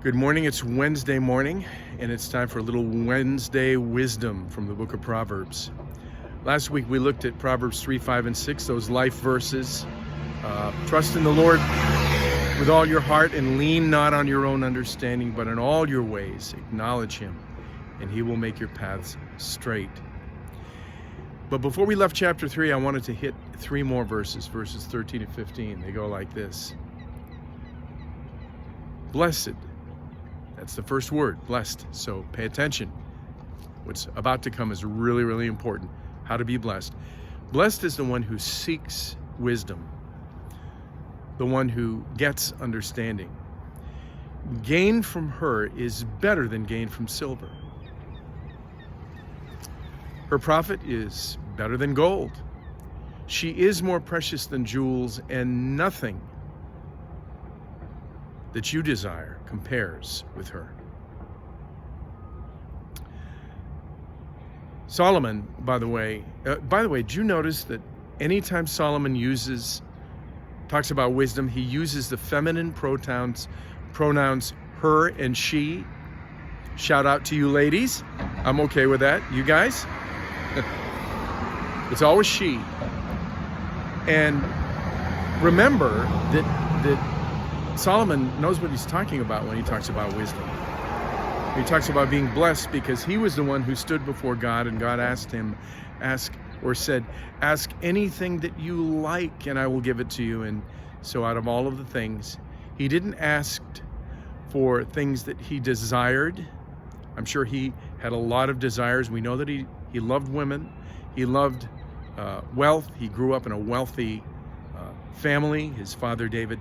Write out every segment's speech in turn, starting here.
Good morning. It's Wednesday morning, and it's time for a little Wednesday wisdom from the book of Proverbs. Last week we looked at Proverbs 3, 5, and 6, those life verses. Trust in the Lord with all your heart and lean not on your own understanding, but in all your ways acknowledge Him, and He will make your paths straight. But before we left chapter 3, I wanted to hit three more verses 13 and 15. They go like this. Blessed. That's the first word, blessed. So pay attention. What's about to come is really, really important. How to be blessed. Blessed is the one who seeks wisdom, the one who gets understanding. Gain from her is better than gain from silver. Her profit is better than gold. She is more precious than jewels, and nothing that you desire compares with her. Solomon, by the way, did you notice that anytime Solomon talks about wisdom, he uses the feminine pronouns her and she? Shout out to you ladies. I'm okay with that. You guys? It's always she. And remember that Solomon knows what he's talking about when he talks about wisdom. He talks about being blessed because he was the one who stood before God, and God said, ask anything that you like and I will give it to you. And so out of all of the things, he didn't ask for things that he desired. I'm sure he had a lot of desires. We know that he loved women. He loved wealth. He grew up in a wealthy family, his father David.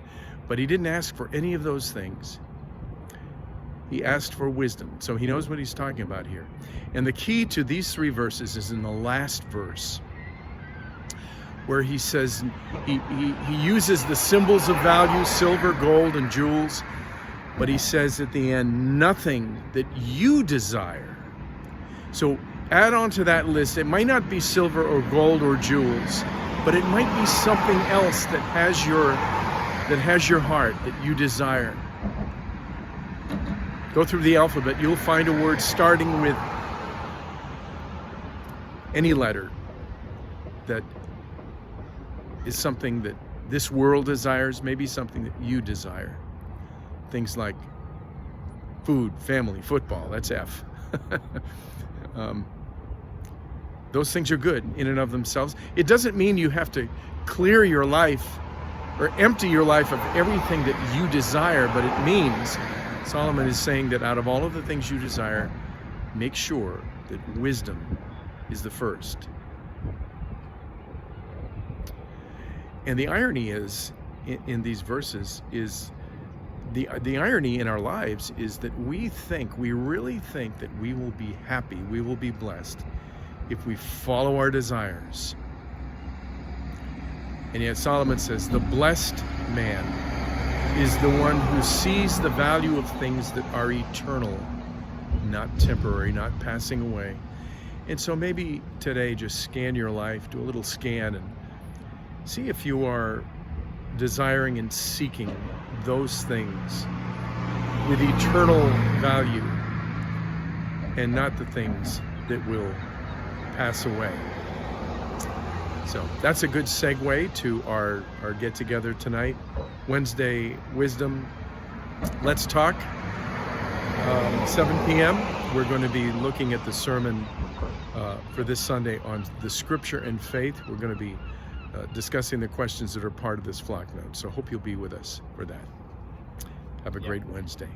But he didn't ask for any of those things. He asked for wisdom. So he knows what he's talking about here. And the key to these three verses is in the last verse, where he says, he uses the symbols of value, silver, gold, and jewels. But he says at the end, nothing that you desire. So add on to that list. It might not be silver or gold or jewels, but it might be something else that has your heart, that you desire. Go through the alphabet. You'll find a word starting with any letter that is something that this world desires, maybe something that you desire. Things like food, family, football, that's F. Those things are good in and of themselves. It doesn't mean you have to clear your life or empty your life of everything that you desire, but it means, Solomon is saying that out of all of the things you desire, make sure that wisdom is the first. And the irony is, in these verses, is the irony in our lives is that we really think that we will be happy, we will be blessed if we follow our desires. And yet Solomon says, the blessed man is the one who sees the value of things that are eternal, not temporary, not passing away. And so maybe today just scan your life, do a little scan, and see if you are desiring and seeking those things with eternal value and not the things that will pass away. So that's a good segue to our get-together tonight. Wednesday Wisdom. Let's talk. 7 p.m. We're going to be looking at the sermon for this Sunday on the Scripture and faith. We're going to be discussing the questions that are part of this flock note. So hope you'll be with us for that. Have a great Wednesday.